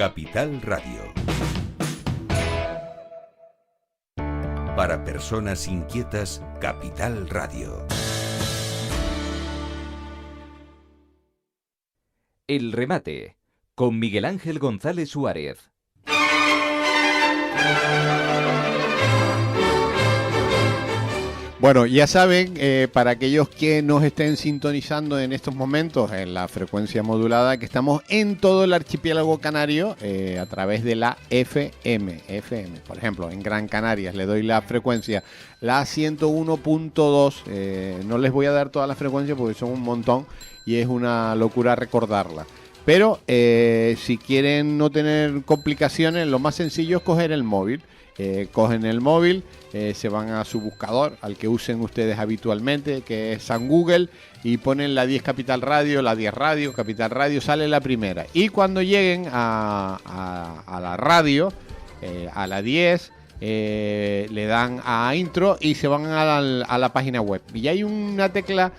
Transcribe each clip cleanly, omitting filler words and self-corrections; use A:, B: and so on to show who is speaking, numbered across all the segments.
A: Capital Radio. Para personas inquietas, Capital Radio.
B: El remate, con Miguel Ángel González Suárez.
C: Bueno, ya saben, para aquellos que nos estén sintonizando en estos momentos en la frecuencia modulada, que estamos en todo el archipiélago canario a través de la FM. Por ejemplo, en Gran Canarias le doy la frecuencia, la 101.2. No les voy a dar todas las frecuencias porque son un montón y es una locura recordarla. Pero si quieren no tener complicaciones, lo más sencillo es coger el móvil. Cogen el móvil, se van a su buscador, al que usen ustedes habitualmente, que es San Google, y ponen la 10 Capital Radio, la 10 Radio, Capital Radio, sale la primera. Y cuando lleguen a la radio, a la 10, le dan a intro y se van a la página web. Y hay una tecla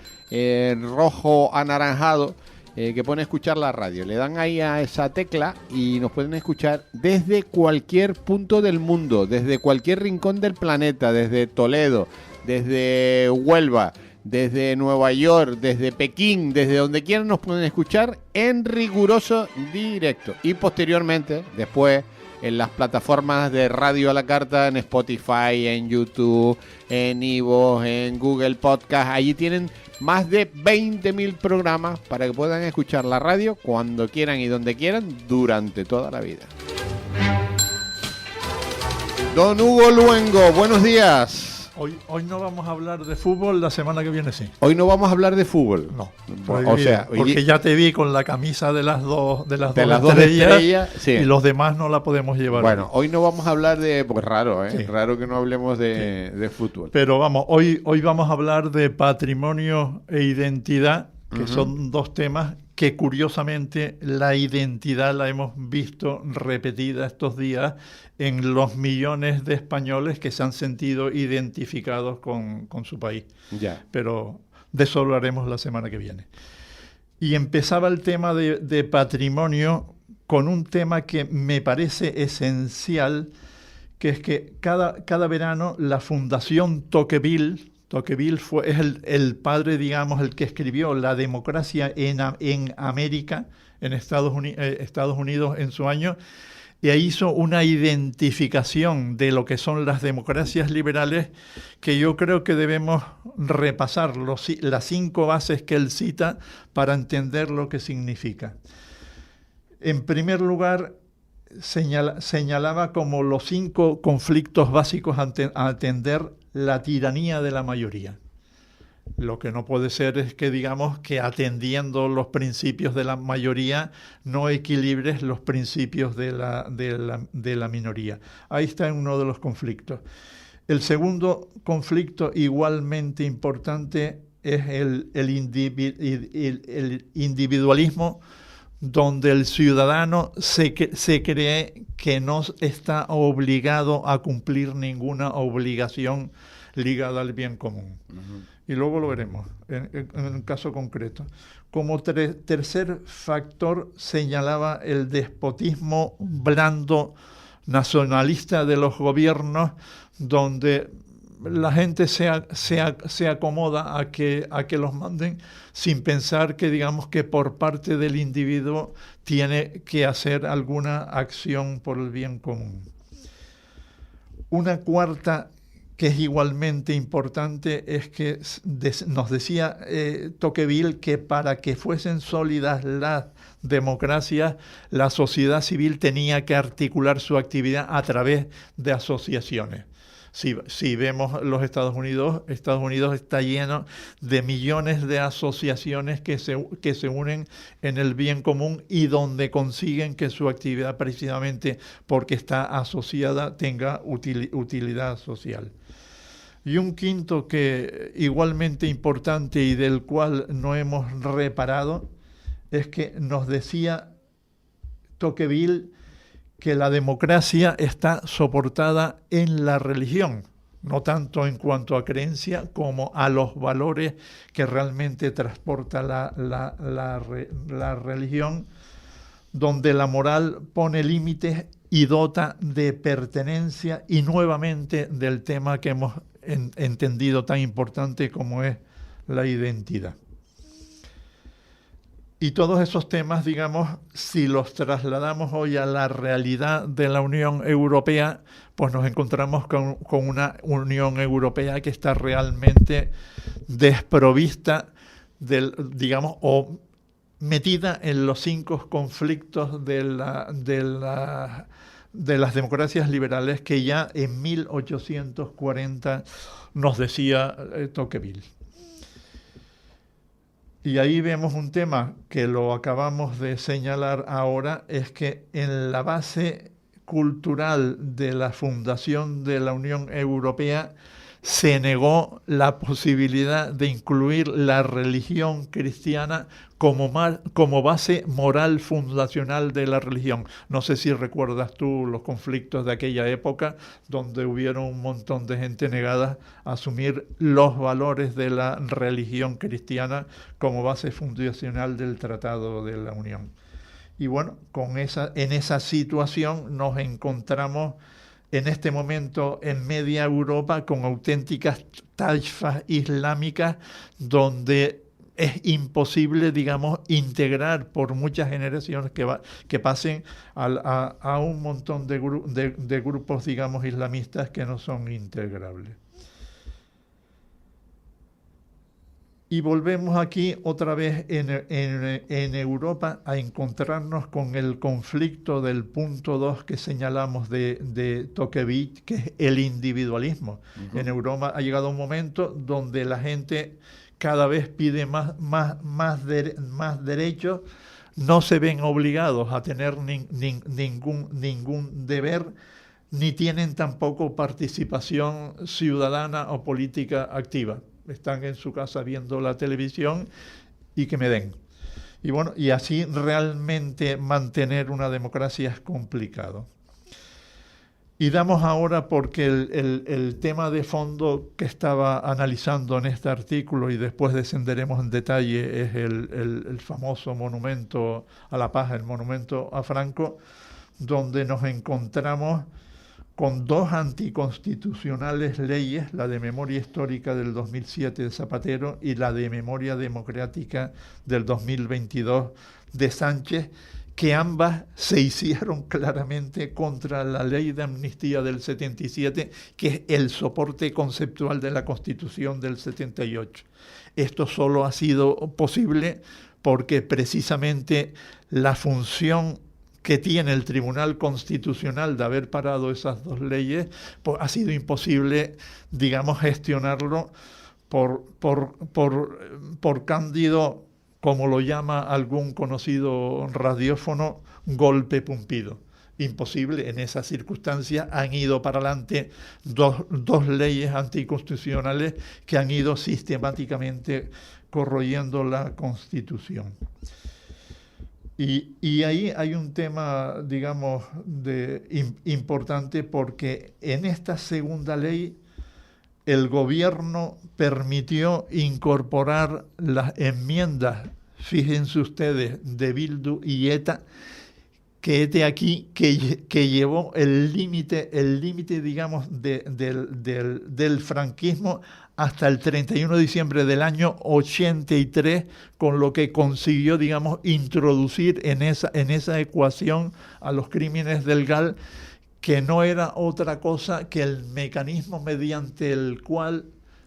C: rojo anaranjado que pone escuchar la radio. Le dan ahí a esa tecla y nos pueden escuchar desde cualquier punto del mundo, desde cualquier rincón del planeta, desde Toledo, desde Huelva, desde Nueva York, desde Pekín, desde donde quieran nos pueden escuchar en riguroso directo. Y posteriormente, después, en las plataformas de radio a la carta, en Spotify, en YouTube, en iVoox, en Google Podcast, allí tienen más de 20.000 programas para que puedan escuchar la radio cuando quieran y donde quieran durante toda la vida. Don Hugo Luengo, buenos días.
D: Hoy no vamos a hablar de fútbol, la semana que viene sí.
C: Hoy no vamos a hablar de fútbol.
D: No.
C: O sea,
D: porque ya te vi con la camisa de las dos estrellas, sí. Y los demás no la podemos llevar.
C: Bueno, hoy no vamos a hablar de... Pues raro, ¿eh? Sí. Raro que no hablemos de fútbol.
D: Pero vamos, hoy vamos a hablar de patrimonio e identidad, que son dos temas que curiosamente la identidad la hemos visto repetida estos días en los millones de españoles que se han sentido identificados con su país.
C: Ya.
D: Pero de eso hablaremos la semana que viene. Y empezaba el tema de patrimonio con un tema que me parece esencial, que es que cada verano la Fundación Tocqueville es el padre, digamos, el que escribió La democracia en América, en Estados Unidos en su año, y ahí hizo una identificación de lo que son las democracias liberales que yo creo que debemos repasar, las 5 bases que él cita para entender lo que significa. En primer lugar, señalaba como los 5 conflictos básicos a atender la tiranía de la mayoría. Lo que no puede ser es que digamos que atendiendo los principios de la mayoría no equilibres los principios de la minoría. Ahí está uno de los conflictos. El segundo conflicto igualmente importante es el individualismo, donde el ciudadano se cree que no está obligado a cumplir ninguna obligación ligada al bien común. Y luego lo veremos en un caso concreto. Como tercer factor señalaba el despotismo blando nacionalista de los gobiernos, donde la gente se acomoda a que los manden sin pensar que, digamos, que por parte del individuo tiene que hacer alguna acción por el bien común. Una cuarta que es igualmente importante es que nos decía Tocqueville que para que fuesen sólidas las democracias, la sociedad civil tenía que articular su actividad a través de asociaciones. Si vemos los Estados Unidos está lleno de millones de asociaciones que se unen en el bien común y donde consiguen que su actividad, precisamente porque está asociada, tenga utilidad social. Y un quinto que igualmente importante y del cual no hemos reparado es que nos decía Tocqueville que la democracia está soportada en la religión, no tanto en cuanto a creencia como a los valores que realmente transporta la religión, donde la moral pone límites y dota de pertenencia, y nuevamente del tema que hemos entendido tan importante como es la identidad. Y todos esos temas, digamos, si los trasladamos hoy a la realidad de la Unión Europea, pues nos encontramos con una Unión Europea que está realmente desprovista digamos, o metida en los 5 conflictos de las democracias liberales que ya en 1840 nos decía Tocqueville. Y ahí vemos un tema que lo acabamos de señalar ahora, es que en la base cultural de la fundación de la Unión Europea se negó la posibilidad de incluir la religión cristiana como base moral fundacional de la religión. No sé si recuerdas tú los conflictos de aquella época, donde hubieron un montón de gente negada a asumir los valores de la religión cristiana como base fundacional del Tratado de la Unión. Y bueno, en esa situación nos encontramos en este momento en media Europa con auténticas taifas islámicas, donde es imposible, digamos, integrar por muchas generaciones que pasen a un montón de grupos, digamos, islamistas que no son integrables. Y volvemos aquí otra vez en Europa a encontrarnos con el conflicto del punto 2 que señalamos de Tocqueville, que es el individualismo. Uh-huh. En Europa ha llegado un momento donde la gente cada vez pide más derechos, no se ven obligados a tener ningún deber, ni tienen tampoco participación ciudadana o política activa. Están en su casa viendo la televisión y que me den. Y bueno, y así realmente mantener una democracia es complicado. Y damos ahora, porque el tema de fondo que estaba analizando en este artículo, y después descenderemos en detalle, es el famoso monumento a la paz, el monumento a Franco, donde nos encontramos con 2 anticonstitucionales leyes, la de memoria histórica del 2007 de Zapatero y la de memoria democrática del 2022 de Sánchez, que ambas se hicieron claramente contra la ley de amnistía del 77, que es el soporte conceptual de la Constitución del 78. Esto solo ha sido posible porque precisamente la función que tiene el Tribunal Constitucional de haber parado esas 2 leyes, pues ha sido imposible, digamos, gestionarlo por Cándido, como lo llama algún conocido radiófono, golpe pumpido. Imposible. En esas circunstancias han ido para adelante dos leyes anticonstitucionales que han ido sistemáticamente corroyendo la Constitución. Y ahí hay un tema, digamos, importante, porque en esta segunda ley el gobierno permitió incorporar las enmiendas, fíjense ustedes, de Bildu y ETA, que es de aquí, que llevó el límite, digamos, del franquismo hasta el 31 de diciembre del año 83, con lo que consiguió, digamos, introducir en esa ecuación a los crímenes del GAL, que no era otra cosa que el mecanismo mediante el cual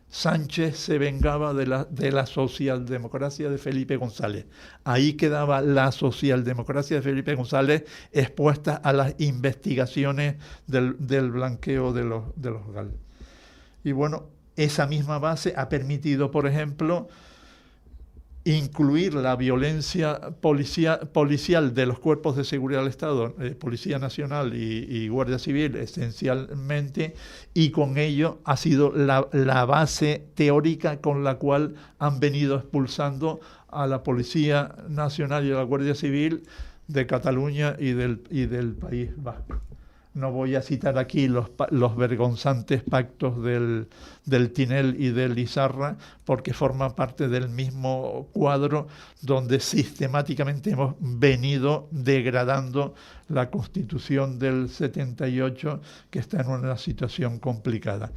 D: Sánchez se vengaba de la socialdemocracia de Felipe González. Ahí quedaba la socialdemocracia de Felipe González expuesta a las investigaciones del blanqueo de los GAL. Y bueno, esa misma base ha permitido, por ejemplo, incluir la violencia policial de los cuerpos de seguridad del Estado, Policía Nacional y Guardia Civil esencialmente, y con ello ha sido la base teórica con la cual han venido expulsando a la Policía Nacional y a la Guardia Civil de Cataluña y del País Vasco. No voy a citar aquí los vergonzantes pactos del Tinel y del Lizarra, porque forman parte del mismo cuadro donde sistemáticamente hemos venido degradando la Constitución del 78, que está en una situación complicada.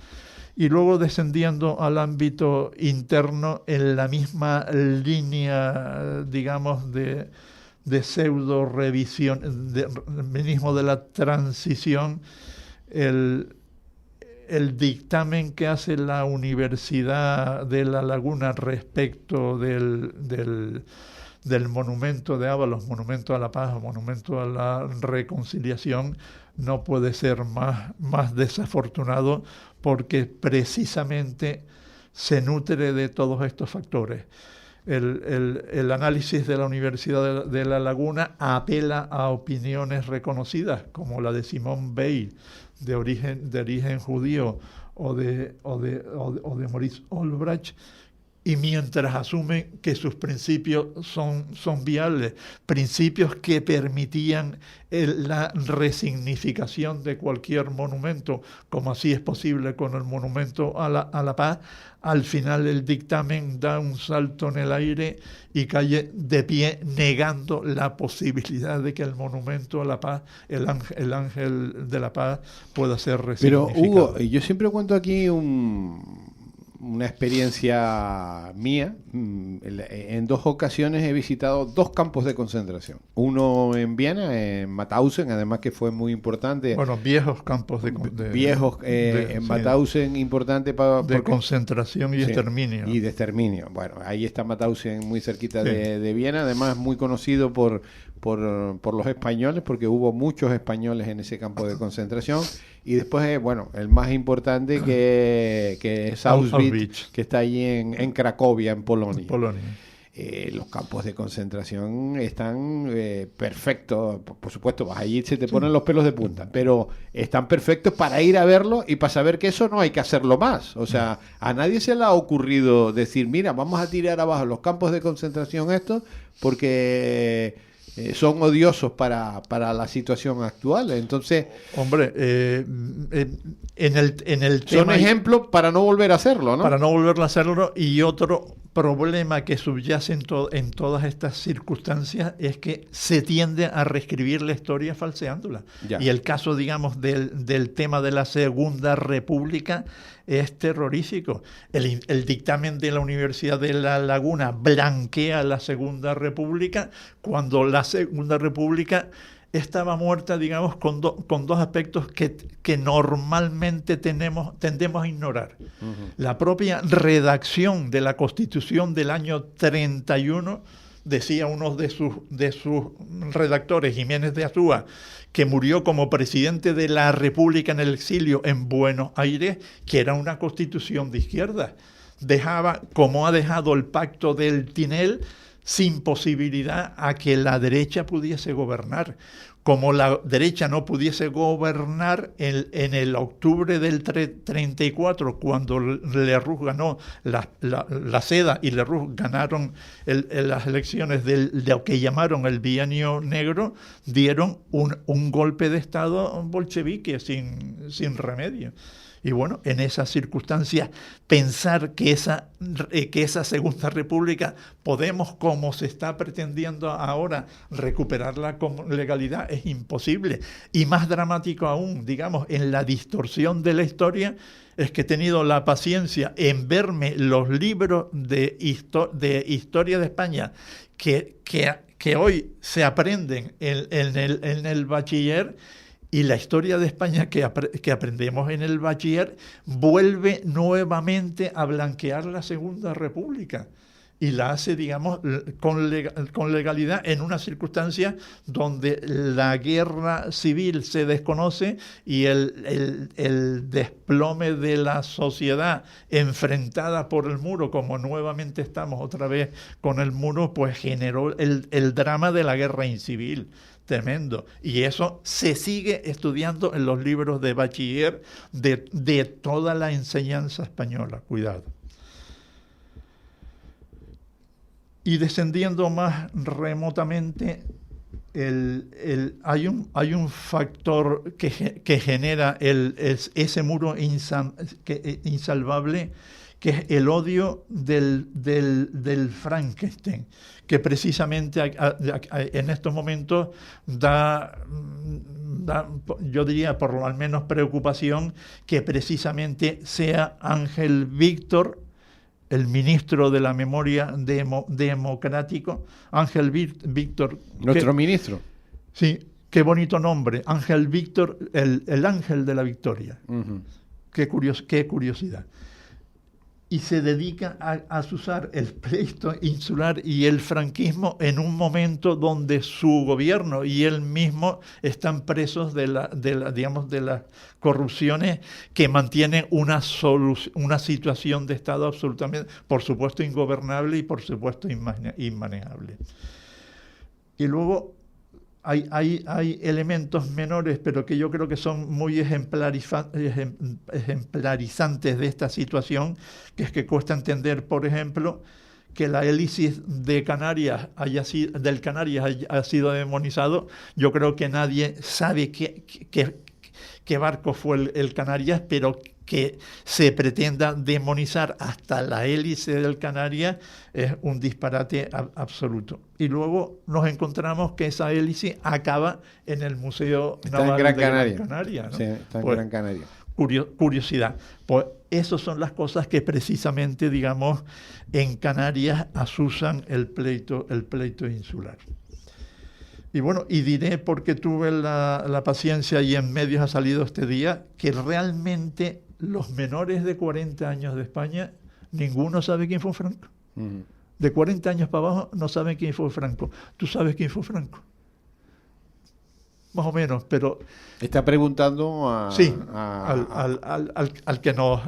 D: Y luego, descendiendo al ámbito interno, en la misma línea, digamos, de pseudo revisión, mismo de la transición, el dictamen que hace la Universidad de La Laguna respecto del monumento de Ábalos, monumento a la paz, monumento a la reconciliación, no puede ser más desafortunado, porque precisamente se nutre de todos estos factores. El análisis de la Universidad de La Laguna apela a opiniones reconocidas, como la de Simone Weil, de origen judío, o de Maurice Olbrach, y mientras asumen que sus principios son viables, principios que permitían la resignificación de cualquier monumento, como así es posible con el monumento a la paz, al final el dictamen da un salto en el aire y cae de pie, negando la posibilidad de que el monumento a la paz, el ángel de la paz, pueda ser resignificado.
C: Pero Hugo, yo siempre cuento aquí una experiencia mía. En 2 ocasiones he visitado 2 campos de concentración. Uno en Viena, en Mauthausen, además que fue muy importante.
D: Bueno, viejos campos en
C: Mauthausen, importante para
D: de concentración y exterminio.
C: Y de exterminio. Bueno, ahí está Mauthausen, muy cerquita de Viena, además muy conocido por los españoles, porque hubo muchos españoles en ese campo de concentración. Y después, el más importante que es Auschwitz, que está allí en Cracovia, en Polonia. Los campos de concentración están perfectos. Por supuesto, vas allí y se te ponen los pelos de punta, pero están perfectos para ir a verlo y para saber que eso no hay que hacerlo más. O sea, a nadie se le ha ocurrido decir, mira, vamos a tirar abajo los campos de concentración estos porque son odiosos para la situación actual. Entonces,
D: hombre, en el tema,
C: son ejemplos para no volver a hacerlo, ¿no?
D: Para no volver a hacerlo. Y otro problema que subyace en todas estas circunstancias es que se tiende a reescribir la historia falseándola. Ya. Y el caso, digamos, del tema de la Segunda República es terrorífico. El dictamen de la Universidad de La Laguna blanquea la Segunda República, cuando la Segunda República estaba muerta, digamos, con 2 aspectos que normalmente tendemos a ignorar. Uh-huh. La propia redacción de la Constitución del año 31, decía uno de sus redactores, Jiménez de Azúa, que murió como presidente de la República en el exilio en Buenos Aires, que era una constitución de izquierda. Dejaba, como ha dejado el pacto del Tinel, sin posibilidad a que la derecha pudiese gobernar. Como la derecha no pudiese gobernar en el octubre del 34, cuando Lerroux ganó la Seda y Lerroux ganaron las elecciones de lo que llamaron el Bienio Negro, dieron un golpe de Estado bolchevique sin remedio. Y bueno, en esas circunstancias, pensar que esa Segunda República podemos, como se está pretendiendo ahora, recuperarla con legalidad es imposible. Y más dramático aún, digamos, en la distorsión de la historia, es que he tenido la paciencia en verme los libros de historia de España que hoy se aprenden en el bachiller. Y la historia de España que aprendemos en el bachiller vuelve nuevamente a blanquear la Segunda República. Y la hace, digamos, con legalidad en una circunstancia donde la guerra civil se desconoce y el desplome de la sociedad enfrentada por el muro, como nuevamente estamos otra vez con el muro, pues generó el drama de la guerra incivil. Tremendo. Y eso se sigue estudiando en los libros de bachiller de toda la enseñanza española. Cuidado. Y descendiendo más remotamente, hay un factor que genera ese muro insalvable, que es el odio del Frankenstein, que precisamente en estos momentos da, yo diría, por lo menos preocupación, que precisamente sea Ángel Víctor, el ministro de la memoria democrático, Ángel Víctor.
C: Nuestro ministro.
D: Sí, qué bonito nombre, Ángel Víctor, el ángel de la victoria.
C: Uh-huh.
D: Qué curiosidad. Y se dedica a azuzar el pleito insular y el franquismo en un momento donde su gobierno y él mismo están presos de las corrupciones que mantienen una situación de Estado absolutamente, por supuesto, ingobernable y por supuesto inmanejable. Y luego hay elementos menores, pero que yo creo que son muy ejemplarizantes de esta situación, que es que cuesta entender, por ejemplo, que la hélice de Canarias haya sido demonizado. Yo creo que nadie sabe qué barco fue el Canarias, pero que se pretenda demonizar hasta la hélice del Canarias es un disparate absoluto. Y luego nos encontramos que esa hélice acaba en el Museo Naval de Gran Canaria, ¿no?
C: Sí, está en Gran Canaria.
D: Curiosidad. Pues esas son las cosas que precisamente, digamos, en Canarias azuzan el pleito insular. Y bueno, y diré, porque tuve la paciencia y en medios ha salido este día, que realmente los menores de 40 años de España, ninguno sabe quién fue Franco. Uh-huh. De 40 años para abajo no saben quién fue Franco. ¿Tú sabes quién fue Franco? Más o menos, pero...
C: Está preguntando a...
D: Sí, al que
C: nos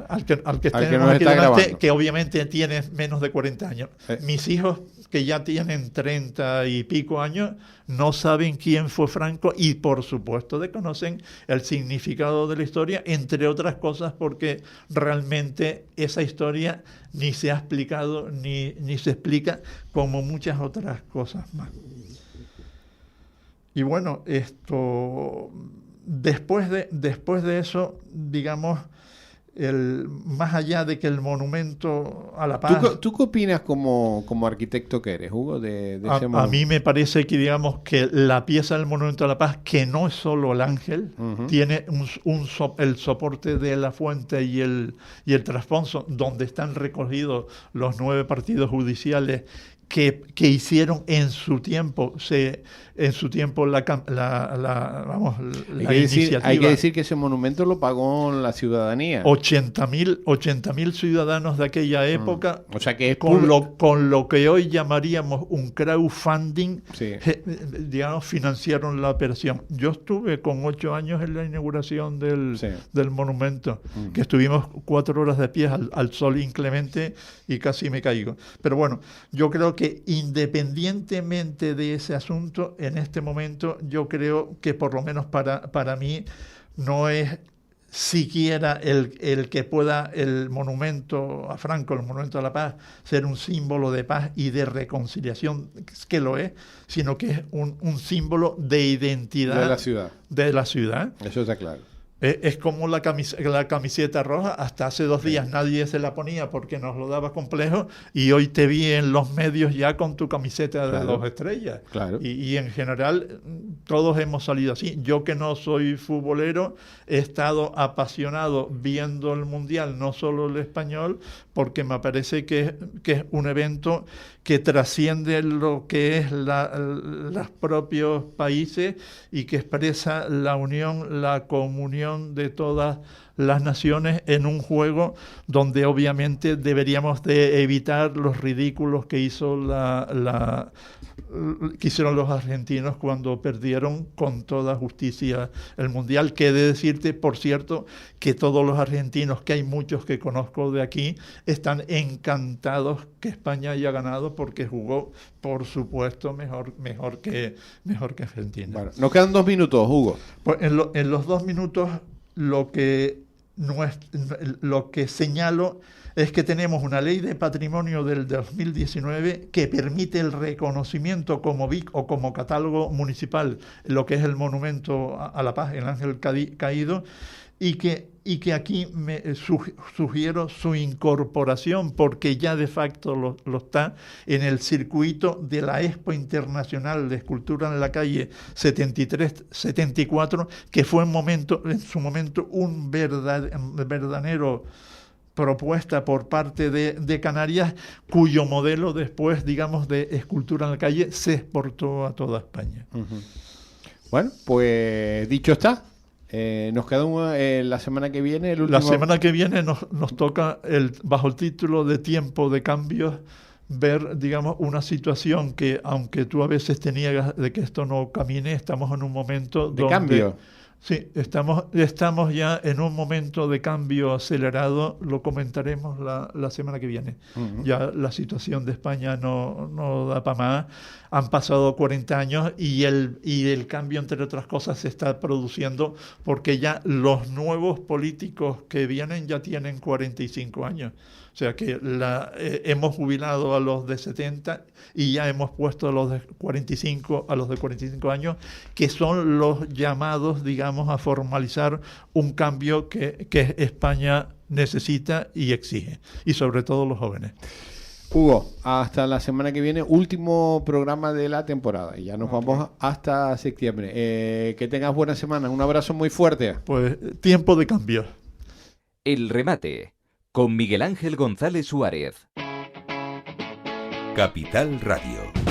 C: está grabando,
D: que obviamente tiene menos de 40 años. Mis hijos, que ya tienen 30 y pico años, no saben quién fue Franco y por supuesto desconocen el significado de la historia, entre otras cosas porque realmente esa historia ni se ha explicado ni se explica, como muchas otras cosas más. Y bueno, después de eso, digamos, más allá de que el monumento a la paz...
C: ¿Tú qué opinas como arquitecto que eres, Hugo, de ese monumento?
D: A mí me parece que, digamos, que la pieza del monumento a la paz, que no es solo el ángel, uh-huh, tiene el soporte de la fuente y el trasfondo, donde están recogidos los 9 partidos judiciales que hicieron en su tiempo la iniciativa.
C: Hay que decir que ese monumento lo pagó la ciudadanía.
D: 80.000 ciudadanos de aquella época,
C: o sea que es
D: con lo que hoy llamaríamos un crowdfunding, sí, digamos, financiaron la operación. Yo estuve con 8 años en la inauguración del monumento, que estuvimos 4 horas de pie al sol inclemente y casi me caigo. Pero bueno, yo creo que independientemente de ese asunto, en este momento yo creo que por lo menos para mí no es siquiera el que pueda el monumento a Franco, el monumento a la paz, ser un símbolo de paz y de reconciliación, que lo es, sino que es un símbolo de identidad de la ciudad.
C: Eso está claro.
D: Es como la camiseta roja. Hasta hace 2 días nadie se la ponía porque nos lo daba complejo, y hoy te vi en los medios ya con tu camiseta de 2 estrellas.
C: Claro.
D: Y en general todos hemos salido así. Yo, que no soy futbolero, he estado apasionado viendo el Mundial, no solo el español, porque me parece que es un evento que trasciende lo que es los propios países y que expresa la unión, la comunión de todas las naciones en un juego donde obviamente deberíamos de evitar los ridículos que hicieron los argentinos cuando perdieron con toda justicia el Mundial. Que he de decirte, por cierto, que todos los argentinos, que hay muchos que conozco de aquí, están encantados que España haya ganado, porque jugó, por supuesto, mejor que Argentina.
C: Bueno, nos quedan 2 minutos, Hugo.
D: Pues en los 2 minutos, lo que lo que señalo es que tenemos una ley de patrimonio del 2019 que permite el reconocimiento como BIC o como catálogo municipal, lo que es el monumento a la paz, el ángel caído, y que aquí sugiero su incorporación, porque ya de facto lo está en el circuito de la Expo Internacional de Escultura en la Calle 73-74, que fue en su momento un verdadero propuesta por parte de Canarias, cuyo modelo después, digamos, de escultura en la calle se exportó a toda España.
C: Uh-huh. Bueno, pues dicho está. Nos queda la semana que viene el último...
D: La semana que viene nos toca, bajo el título de Tiempo de Cambios, ver, digamos, una situación que, aunque tú a veces te niegas de que esto no camine, estamos en un momento
C: de cambio.
D: Sí, estamos ya en un momento de cambio acelerado, lo comentaremos la semana que viene. Uh-huh. Ya la situación de España no da para más. Han pasado 40 años y el cambio, entre otras cosas, se está produciendo porque ya los nuevos políticos que vienen ya tienen 45 años. O sea que hemos jubilado a los de 70 y ya hemos puesto a los de 45 años, que son los llamados, digamos, a formalizar un cambio que España necesita y exige, y sobre todo los jóvenes.
C: Hugo, hasta la semana que viene, último programa de la temporada, y ya nos vamos hasta septiembre. Que tengas buena semana, un abrazo muy fuerte.
D: Pues tiempo de cambio.
B: El remate con Miguel Ángel González Suárez.
A: Capital Radio.